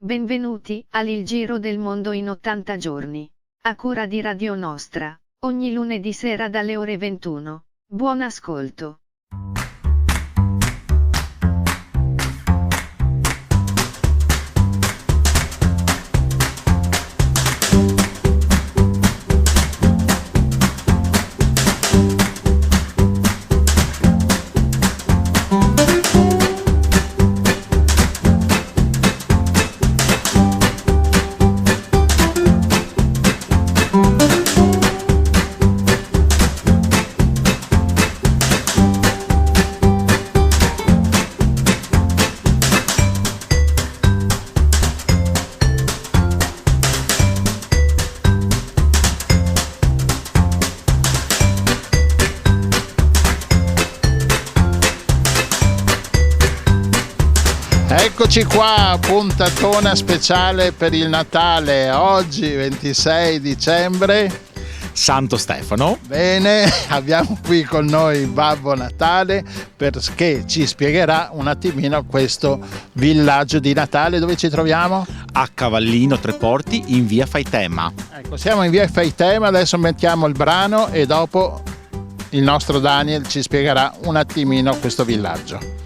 Benvenuti al Giro del Mondo in 80 giorni. A cura di Radio Nostra, ogni lunedì sera dalle ore 21. Buon ascolto. Eccoci qua, puntatona speciale per il Natale, oggi 26 dicembre. Santo Stefano. Bene, abbiamo qui con noi Babbo Natale perché ci spiegherà un attimino questo villaggio di Natale. Dove ci troviamo? A Cavallino Tre Porti, in via Faitema. Ecco, siamo in via Faitema, adesso mettiamo il brano e dopo il nostro Daniel ci spiegherà un attimino questo villaggio.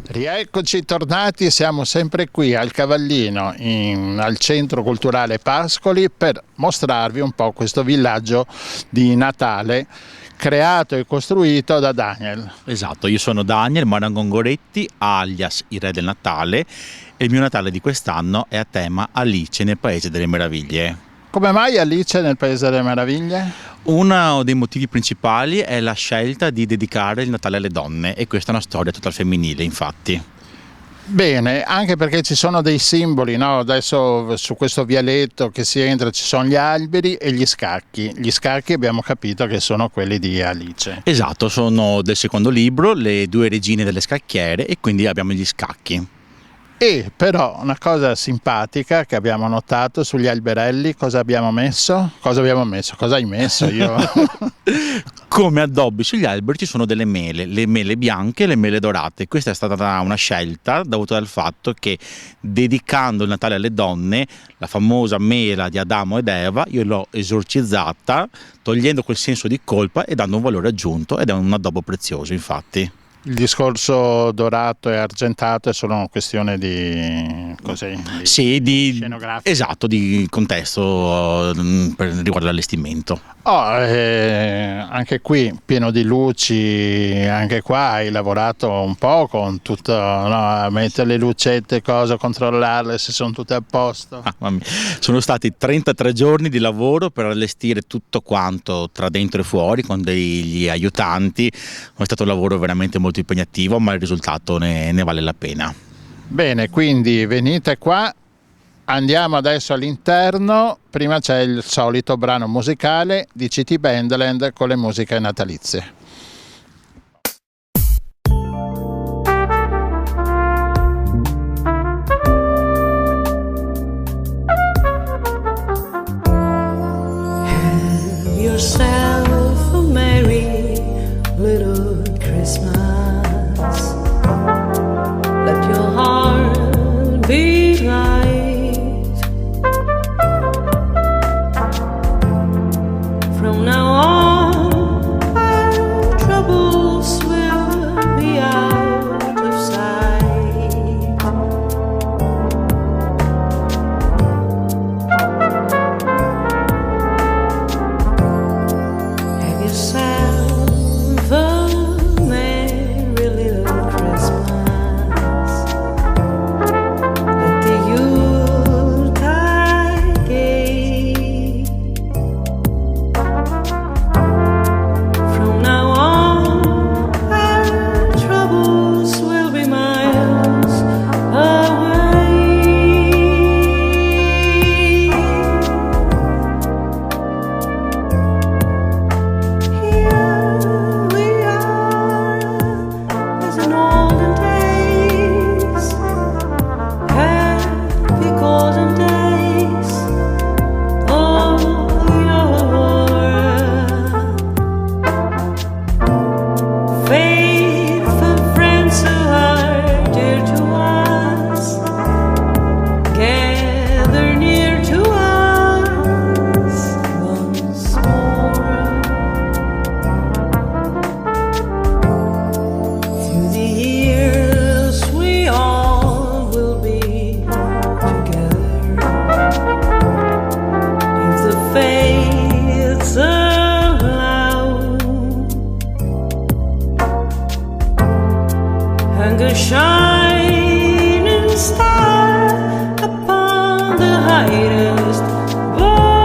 Rieccoci tornati, siamo sempre qui al Cavallino, al Centro Culturale Pascoli, per mostrarvi un po' questo villaggio di Natale creato e costruito da Daniel. Esatto, io sono Daniel Marangongoretti, alias il Re del Natale, e il mio Natale di quest'anno è a tema Alice nel Paese delle Meraviglie. Come mai Alice nel Paese delle Meraviglie? Uno dei motivi principali è la scelta di dedicare il Natale alle donne, e questa è una storia tutta al femminile, infatti. Bene, anche perché ci sono dei simboli, no? Adesso su questo vialetto che si entra ci sono gli alberi e gli scacchi. Gli scacchi abbiamo capito che sono quelli di Alice. Esatto, sono del secondo libro, le due regine delle scacchiere, e quindi abbiamo gli scacchi. E però una cosa simpatica che abbiamo notato sugli alberelli, cosa abbiamo messo? Cosa hai messo io? Come addobbi sugli alberi ci sono delle mele, le mele bianche e le mele dorate. Questa è stata una scelta dovuta dal fatto che, dedicando il Natale alle donne, la famosa mela di Adamo ed Eva, io l'ho esorcizzata, togliendo quel senso di colpa e dando un valore aggiunto, ed è un addobbo prezioso, infatti. Il discorso dorato e argentato è solo una questione di così, scenografico. Esatto, di contesto riguardo all'allestimento. Anche qui pieno di luci, anche qua hai lavorato un po' con tutto, no? Mettere le lucette, controllarle se sono tutte a posto. Sono stati 33 giorni di lavoro per allestire tutto quanto tra dentro e fuori con degli aiutanti. È stato un lavoro veramente molto impegnativo, ma il risultato ne vale la pena. Bene, quindi venite qua, andiamo adesso all'interno. Prima c'è il solito brano musicale di City Bandland con le musiche natalizie. Have yourself a merry little Christmas. Let your heart be light. From now on, our troubles will be out of sight. Have yourself a merry little Christmas. Let the Yuletide gay. From now on, our troubles will be miles away. Here we are, as in olden days, happy golden days of yore. Faithful friends who are dear to us, gather near to us once more. Through the years we all will be together, if the fates allow. Hang a shining star upon the highest bough,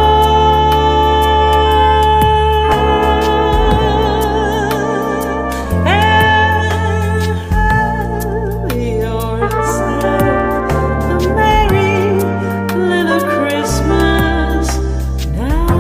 and have yourself a merry little Christmas now.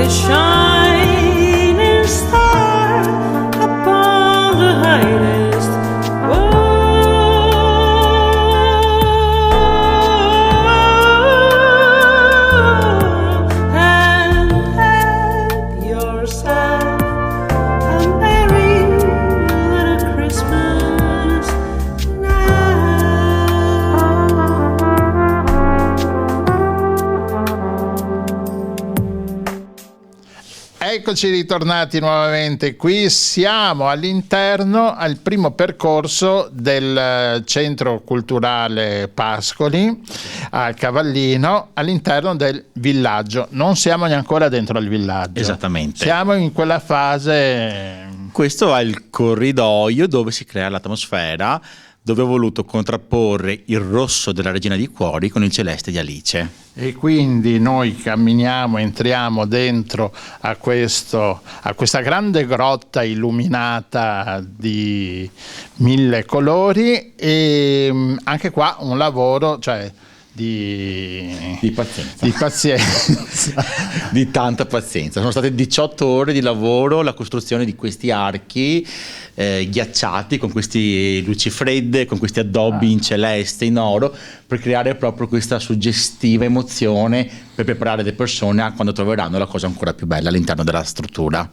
a shining star upon the highest wall, and have yourself a merry little Christmas now. Eccoci ritornati nuovamente qui, siamo all'interno, al primo percorso del Centro Culturale Pascoli a Cavallino, all'interno del villaggio. Non siamo ancora dentro al villaggio. Esattamente. Siamo in quella fase. Questo è il corridoio dove si crea l'atmosfera, dove ho voluto contrapporre il rosso della Regina di Cuori con il celeste di Alice. E quindi noi camminiamo, entriamo dentro a questa grande grotta illuminata di 1000 colori, e anche qua un lavoro, cioè di pazienza. di pazienza. Di tanta pazienza. Sono state 18 ore di lavoro, la costruzione di questi archi ghiacciati con queste luci fredde, con questi addobbi in celeste, in oro, per creare proprio questa suggestiva emozione, per preparare le persone a quando troveranno la cosa ancora più bella all'interno della struttura.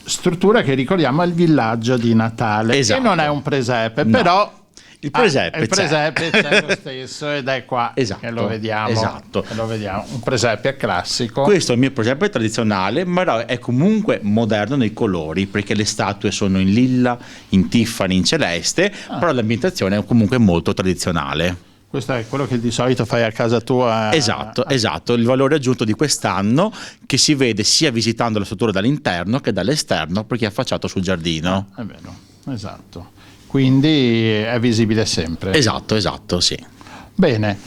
Struttura che ricordiamo è il villaggio di Natale, Esatto. che non è un presepe, No. però Il presepe, il presepe c'è lo stesso, ed è qua Esatto, che lo vediamo. esatto. Che lo vediamo. Un presepe classico. Questo è il mio presepe tradizionale, ma è comunque moderno nei colori, perché le statue sono in lilla, in tiffany, in celeste, però l'ambientazione è comunque molto tradizionale. Questo è quello che di solito fai a casa tua. Esatto, esatto. Il valore aggiunto di quest'anno, che si vede sia visitando la struttura dall'interno che dall'esterno, perché è affacciato sul giardino. È vero, esatto. Quindi è visibile sempre. Esatto, sì. Bene,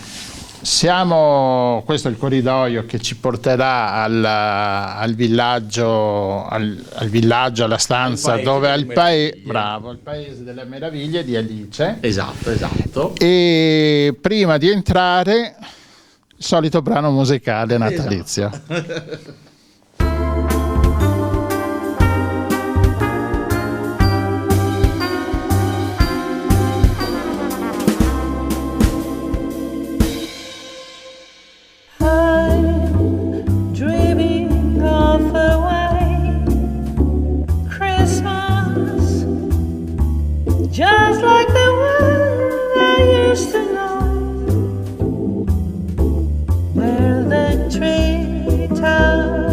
questo è il corridoio che ci porterà al villaggio, alla stanza Paese dove delle meraviglie. bravo, il paese delle meraviglie di Alice. Esatto. E prima di entrare, il solito brano musicale natalizio. I'm dreaming of a white Christmas, just like the one I used to know, where the treetops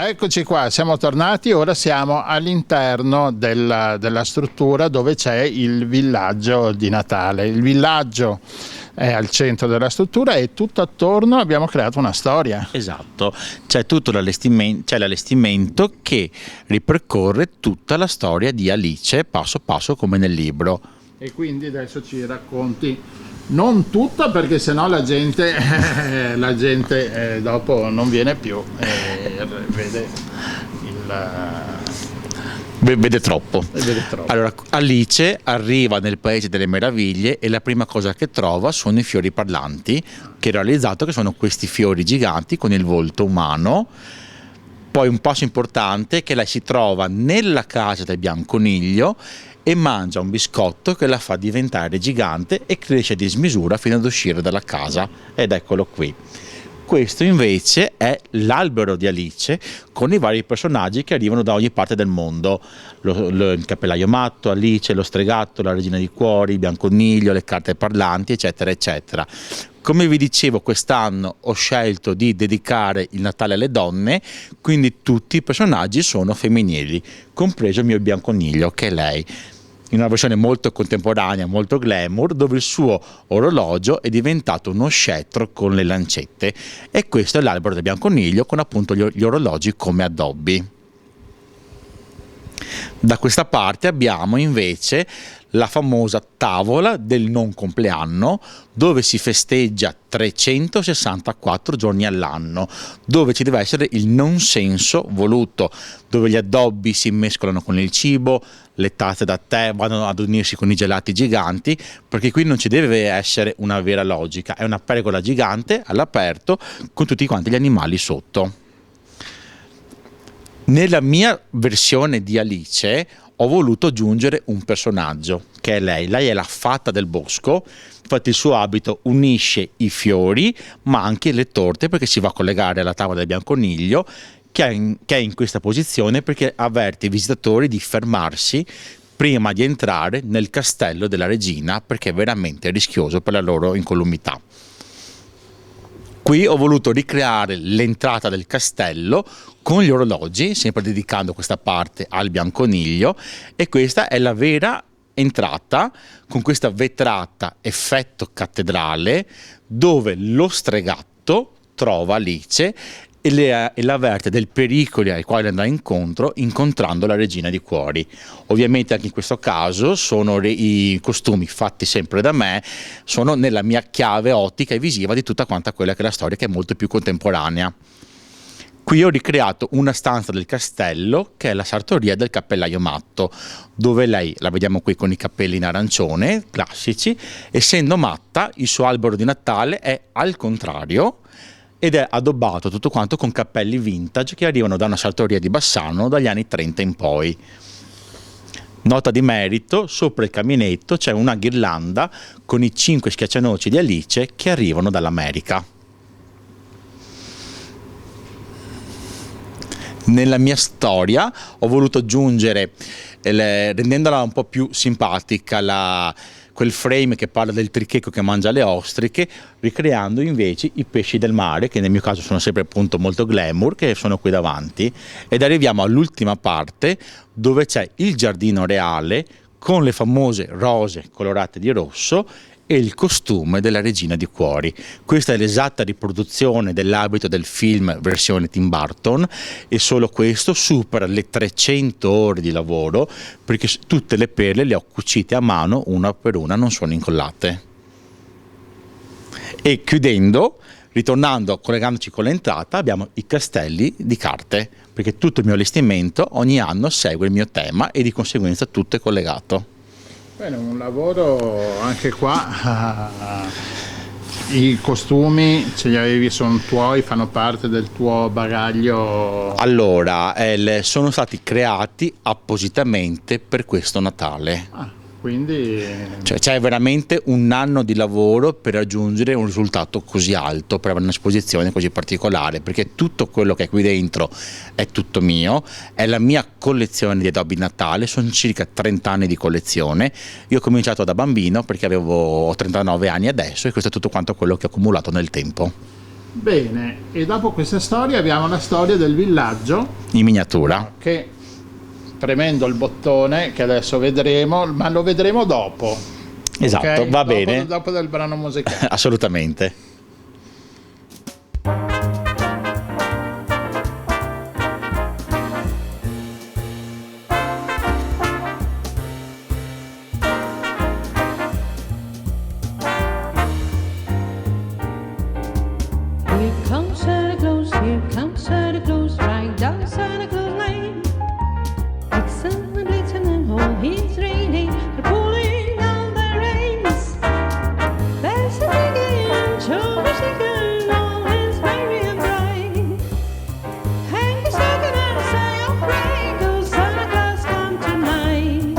eccoci qua, siamo tornati, ora siamo all'interno della struttura dove c'è il villaggio di Natale. Il villaggio è al centro della struttura e tutto attorno abbiamo creato una storia. Esatto, c'è tutto l'allestimento che ripercorre tutta la storia di Alice passo passo come nel libro. E quindi adesso ci racconti, non tutta perché sennò la gente dopo non viene più, Vede troppo. vede troppo. Allora, Alice arriva nel Paese delle Meraviglie e la prima cosa che trova sono i fiori parlanti, che ho realizzato che sono questi fiori giganti con il volto umano. Poi un passo importante è che lei si trova nella casa del bianconiglio e mangia un biscotto che la fa diventare gigante e cresce a dismisura fino ad uscire dalla casa, ed eccolo qui. Questo invece è l'albero di Alice con i vari personaggi che arrivano da ogni parte del mondo, il cappellaio matto, Alice, lo stregatto, la regina di cuori, il bianconiglio, le carte parlanti, eccetera eccetera. Come vi dicevo, quest'anno ho scelto di dedicare il Natale alle donne, quindi tutti i personaggi sono femminili, compreso il mio bianconiglio che è lei, in una versione molto contemporanea, molto glamour, dove il suo orologio è diventato uno scettro con le lancette, e questo è l'albero del bianconiglio con appunto gli orologi come addobbi. Da questa parte abbiamo invece la famosa tavola del non compleanno, dove si festeggia 364 giorni all'anno, dove ci deve essere il non senso voluto, dove gli addobbi si mescolano con il cibo, le tazze da tè vanno ad unirsi con i gelati giganti, perché qui non ci deve essere una vera logica, è una pergola gigante all'aperto con tutti quanti gli animali sotto. Nella mia versione di Alice ho voluto aggiungere un personaggio, che è lei. Lei è la fata del bosco, infatti il suo abito unisce i fiori ma anche le torte, perché si va a collegare alla tavola del bianconiglio, che è in questa posizione perché avverte i visitatori di fermarsi prima di entrare nel castello della regina, perché è veramente rischioso per la loro incolumità. Qui ho voluto ricreare l'entrata del castello con gli orologi, sempre dedicando questa parte al bianconiglio, e questa è la vera entrata con questa vetrata effetto cattedrale, dove lo stregatto trova Alice e la avverte del pericolo ai quali andrà incontro incontrando la regina di cuori. Ovviamente anche in questo caso sono i costumi fatti sempre da me, sono nella mia chiave ottica e visiva di tutta quanta quella che è la storia, che è molto più contemporanea. Qui ho ricreato una stanza del castello che è la sartoria del cappellaio matto, dove lei, la vediamo qui con i capelli in arancione, classici, essendo matta il suo albero di Natale è al contrario, ed è addobbato tutto quanto con cappelli vintage che arrivano da una sartoria di Bassano dagli anni 30 in poi. Nota di merito, sopra il caminetto c'è una ghirlanda con i 5 schiaccianoci di Alice che arrivano dall'America. Nella mia storia ho voluto aggiungere, rendendola un po' più simpatica, quel frame che parla del tricheco che mangia le ostriche, ricreando invece i pesci del mare, che nel mio caso sono sempre appunto molto glamour, che sono qui davanti, ed arriviamo all'ultima parte dove c'è il giardino reale con le famose rose colorate di rosso e il costume della regina di cuori. Questa è l'esatta riproduzione dell'abito del film versione Tim Burton, e solo questo supera le 300 ore di lavoro, perché tutte le perle le ho cucite a mano una per una, non sono incollate. E chiudendo, ritornando, collegandoci con l'entrata, abbiamo i castelli di carte, perché tutto il mio allestimento ogni anno segue il mio tema e di conseguenza tutto è collegato. Bene, un lavoro anche qua. I costumi ce li avevi, sono tuoi, fanno parte del tuo bagaglio? Allora, sono stati creati appositamente per questo Natale. Quindi Cioè, c'è veramente un anno di lavoro per raggiungere un risultato così alto, per avere un'esposizione così particolare, perché tutto quello che è qui dentro è tutto mio, è la mia collezione di addobbi Natale, sono circa 30 anni di collezione. Io ho cominciato da bambino perché ho 39 anni adesso, e questo è tutto quanto quello che ho accumulato nel tempo. Bene, e dopo questa storia abbiamo la storia del villaggio In miniatura. che, premendo il bottone, che adesso vedremo, ma lo vedremo dopo. Esatto, ok? va bene. Dopo del brano musicale. Assolutamente. Here comes Santa Claus, right down Santa Claus Lane. Vixen and Blitzen and all his reindeer are pulling down their reins. There's a big and shoulder shaker, all his merry and bright. Hang his stocking and say, oh pray, 'cause Santa Claus come tonight.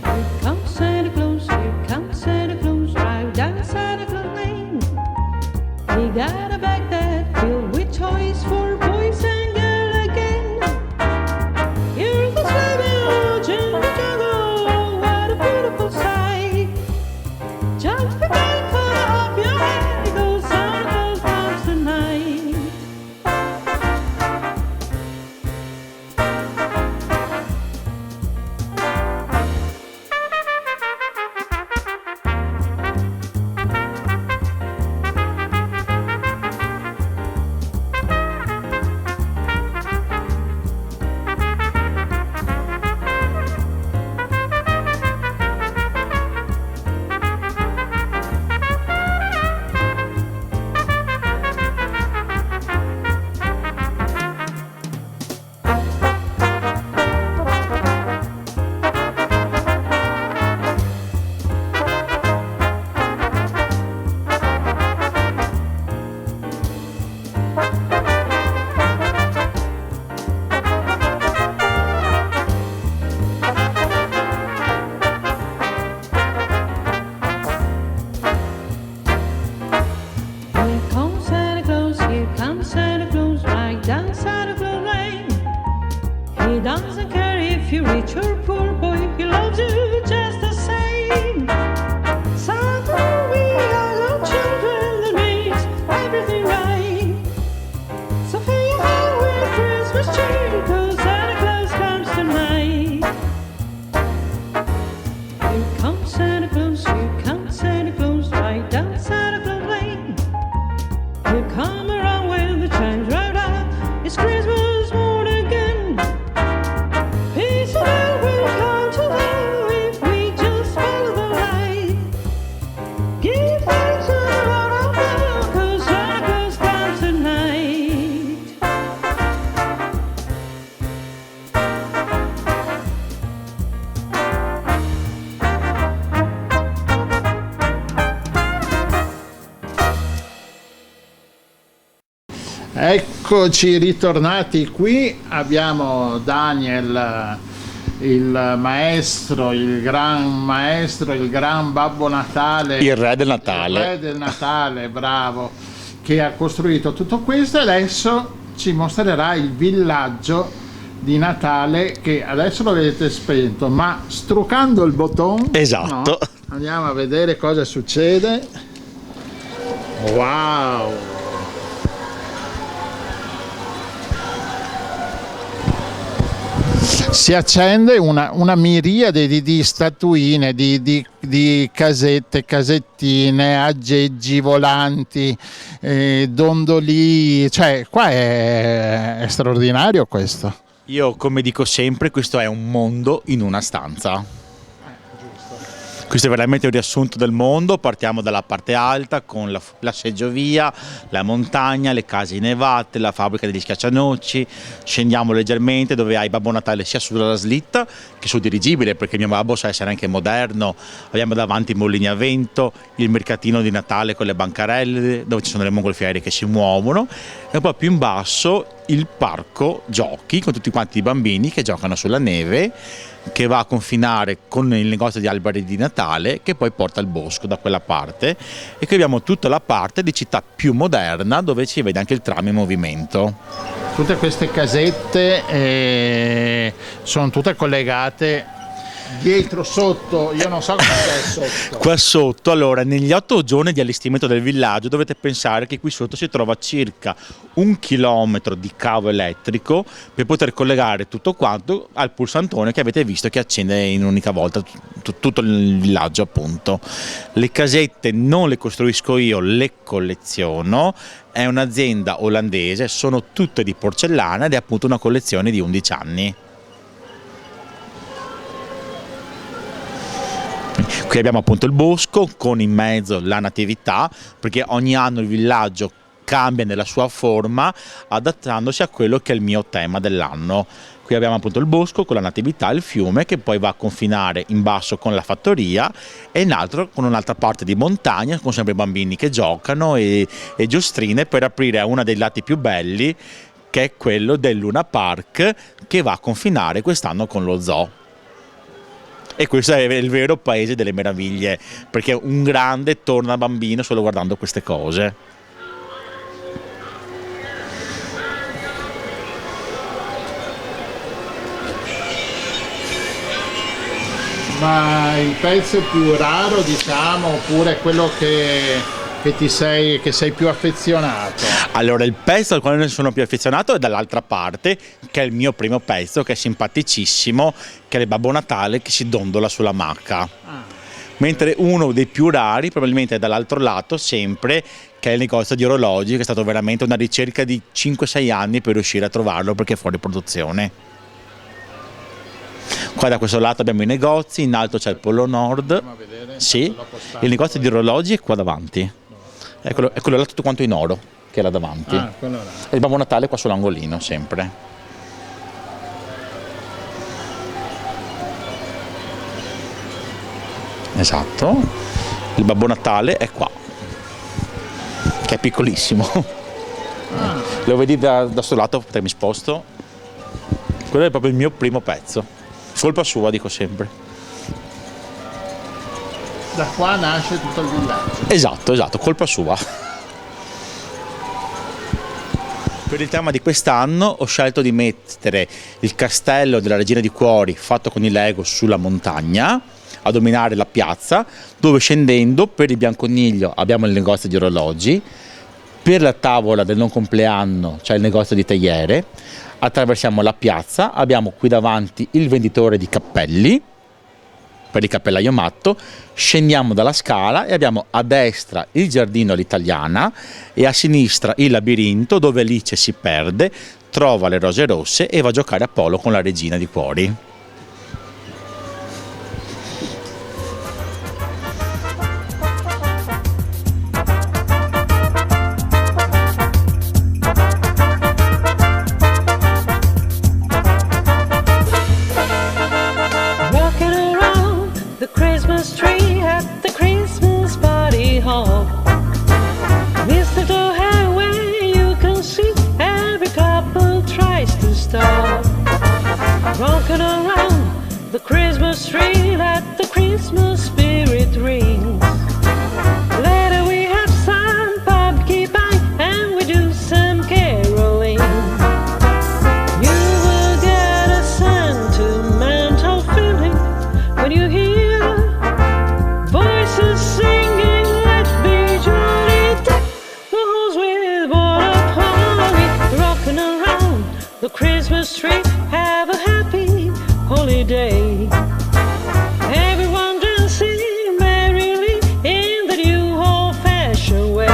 Here comes Santa Claus, right down Santa Claus Lane. He got a bag that filled with toys for boys and girls again. Here's the sleigh bells, jingle jangle, what a beautiful sight. Just forget to cut off your head, because Santa Claus comes tonight. Here comes Santa Claus, right down Santa Claus Lane. He doesn't care if you're rich or poor, boy, he loves you just the same. Santa, we are all children that makes everything right. So fill your heart with Christmas cheer, 'cause Santa Claus comes tonight. Here comes Santa Claus, right down Santa Claus Lane. He'll come around when the chimes right out. It's Christmas morning again. Peace and love will come to love if we just follow the light. Give thanks to the Lord of love, 'cause Santa Claus comes tonight. Eccoci ritornati qui, abbiamo Daniel, il maestro, il gran Babbo Natale, Il re del Natale. il re del Natale, bravo, che ha costruito tutto questo e adesso ci mostrerà il villaggio di Natale che adesso lo vedete spento, ma struccando il bottone, Esatto. no? Andiamo a vedere cosa succede. Wow! Si accende una miriade di statuine, di casette, casettine, aggeggi volanti, dondoli, cioè qua è straordinario questo. Io, come dico sempre, questo è un mondo in una stanza. Questo è veramente un riassunto del mondo. Partiamo dalla parte alta con la seggiovia, la montagna, le case innevate, la fabbrica degli schiaccianoci. Scendiamo leggermente dove hai Babbo Natale sia sulla slitta che sul dirigibile, perché mio babbo sa essere anche moderno. Abbiamo davanti i mulini a vento, il mercatino di Natale con le bancarelle dove ci sono le mongolfiere che si muovono, e poi più in basso il parco giochi con tutti quanti i bambini che giocano sulla neve, che va a confinare con il negozio di alberi di Natale, che poi porta al bosco da quella parte, e qui abbiamo tutta la parte di città più moderna dove si vede anche il tram in movimento. Tutte queste casette sono tutte collegate dietro, sotto, io non so cosa c'è sotto. Qua sotto, allora, negli 8 giorni di allestimento del villaggio dovete pensare che qui sotto si trova circa 1 chilometro di cavo elettrico per poter collegare tutto quanto al pulsantone che avete visto che accende in un'unica volta tutto il villaggio, appunto. Le casette non le costruisco io, le colleziono. È un'azienda olandese, sono tutte di porcellana ed è appunto una collezione di 11 anni. Qui abbiamo appunto il bosco con in mezzo la natività, perché ogni anno il villaggio cambia nella sua forma adattandosi a quello che è il mio tema dell'anno. Qui abbiamo appunto il bosco con la natività, il fiume che poi va a confinare in basso con la fattoria e in alto con un'altra parte di montagna con sempre bambini che giocano e giostrine per aprire a uno dei lati più belli che è quello del Luna Park che va a confinare quest'anno con lo zoo. E questo è il vero paese delle meraviglie, perché un grande torna bambino solo guardando queste cose. Ma il pezzo più raro, diciamo, oppure quello che sei più affezionato? Allora, il pezzo al quale sono più affezionato è dall'altra parte, che è il mio primo pezzo, che è simpaticissimo, che è il Babbo Natale che si dondola sulla macca. Mentre uno dei più rari probabilmente è dall'altro lato sempre, che è il negozio di orologi, che è stato veramente una ricerca di 5-6 anni per riuscire a trovarlo perché è fuori produzione. Qua da questo lato abbiamo i negozi, in alto c'è il Polo Nord, sì, il negozio di orologi è qua davanti, è quello là tutto quanto in oro che è là davanti, e il Babbo Natale qua sull'angolino sempre. Esatto, il Babbo Natale è qua, che è piccolissimo, lo vedi da sto lato, te mi sposto, quello è proprio il mio primo pezzo. Colpa sua, dico sempre. Da qua nasce tutto il villaggio. Esatto, colpa sua. Per il tema di quest'anno ho scelto di mettere il castello della Regina di Cuori fatto con i Lego sulla montagna a dominare la piazza, dove scendendo per il Bianconiglio abbiamo il negozio di orologi, per la tavola del non compleanno c'è il negozio di teiere. Attraversiamo la piazza, abbiamo qui davanti il venditore di cappelli per il cappellaio matto, scendiamo dalla scala e abbiamo a destra il giardino all'italiana e a sinistra il labirinto dove Alice si perde, trova le rose rosse e va a giocare a polo con la Regina di Cuori. Rocking around the Christmas tree, let the Christmas spirit ring. Later we have some pumpkin pie and we do some caroling. You will get a sentimental feeling when you hear voices singing, let's be jolly, deck the halls with border holly. Rocking around the Christmas tree, have a happy holiday. Everyone dancing merrily in the new old-fashioned way.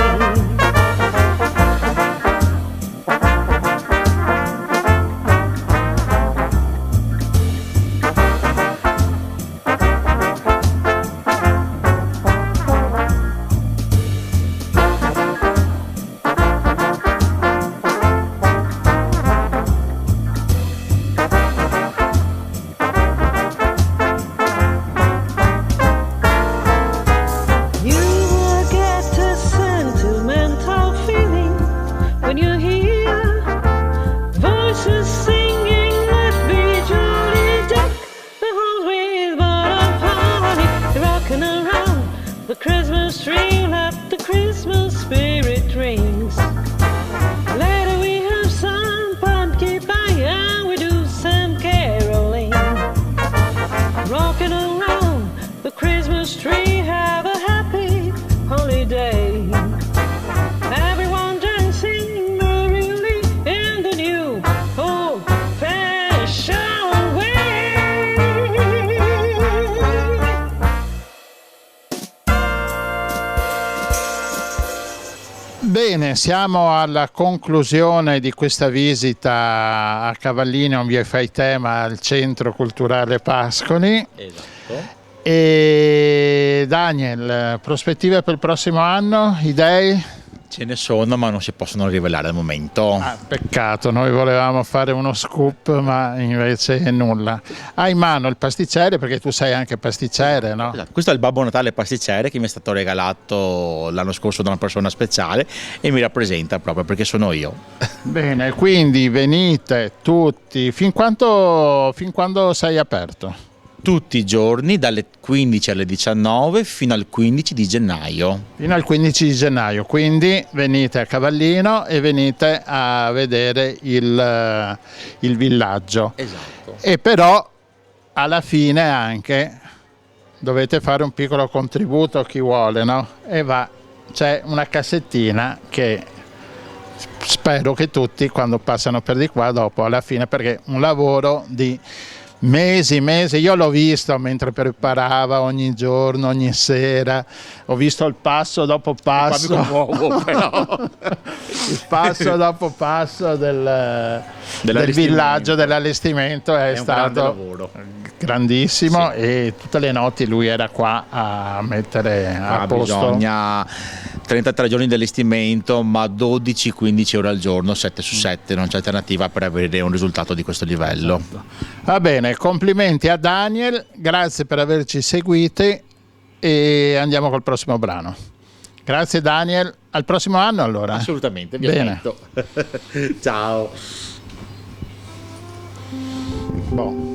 today. Everyone dancing merrily in the new old-fashioned way. Bene, siamo alla conclusione di questa visita a Cavallino, via Fai Tema, al Centro Culturale Pascoli. Esatto. E Daniel, prospettive per il prossimo anno? Idee? Ce ne sono, ma non si possono rivelare al momento. Ah, peccato, noi volevamo fare uno scoop, ma invece nulla. Hai in mano il pasticcere, perché tu sei anche pasticcere, no? Esatto. Questo è il Babbo Natale pasticcere che mi è stato regalato l'anno scorso da una persona speciale e mi rappresenta proprio perché sono io. Bene, quindi venite tutti. Fin quando sei aperto? Tutti i giorni dalle 15 alle 19 fino al 15 di gennaio. Fino al 15 di gennaio, quindi venite a Cavallino e venite a vedere il villaggio. Esatto. E però alla fine anche dovete fare un piccolo contributo, chi vuole, no? E c'è una cassettina che spero che tutti, quando passano per di qua, dopo alla fine, perché un lavoro di mesi, io l'ho visto mentre preparava ogni giorno, ogni sera, ho visto il passo dopo passo, il passo dopo passo del villaggio, dell'allestimento è stato grandissimo, sì. E tutte le notti lui era qua a mettere a posto. Bisogna 33 giorni di allestimento, ma 12-15 ore al giorno, 7 su 7, non c'è alternativa per avere un risultato di questo livello. Va bene, complimenti a Daniel, grazie per averci seguiti e andiamo col prossimo brano. Grazie Daniel, al prossimo anno allora. Assolutamente, vi bene. aspetto. Ciao. Boh.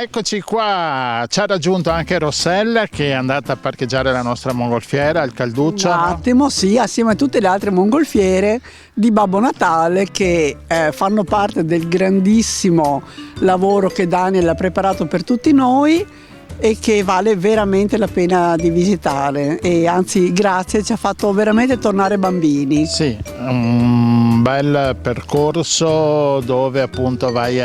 Eccoci qua, ci ha raggiunto anche Rossella che è andata a parcheggiare la nostra mongolfiera, il Calduccio. Un attimo, sì, assieme a tutte le altre mongolfiere di Babbo Natale che fanno parte del grandissimo lavoro che Daniel ha preparato per tutti noi e che vale veramente la pena di visitare, e anzi grazie, ci ha fatto veramente tornare bambini. Sì, un bel percorso dove appunto vai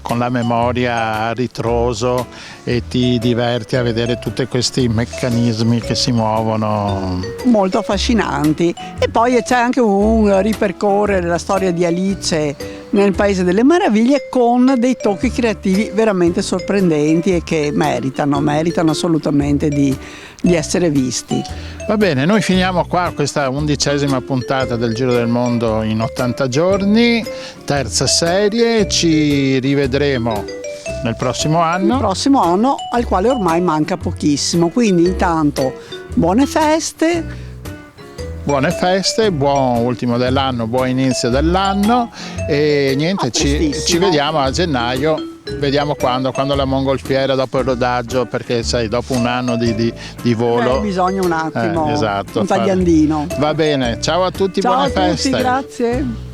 con la memoria a ritroso e ti diverti a vedere tutti questi meccanismi che si muovono. Molto affascinanti. E poi c'è anche un ripercorrere la storia di Alice nel Paese delle Meraviglie con dei tocchi creativi veramente sorprendenti e che meritano assolutamente di essere visti. Va bene, noi finiamo qua questa 11ª puntata del Giro del Mondo in 80 giorni, terza serie, ci rivedremo nel prossimo anno. Il prossimo anno, al quale ormai manca pochissimo, quindi intanto buone feste, buon ultimo dell'anno, buon inizio dell'anno e niente, ci vediamo a gennaio. Vediamo quando la mongolfiera dopo il rodaggio, perché sai, dopo un anno di volo bisogna un attimo, esatto, un tagliandino. Va bene, ciao a tutti, Ciao buone a tutti, feste. grazie.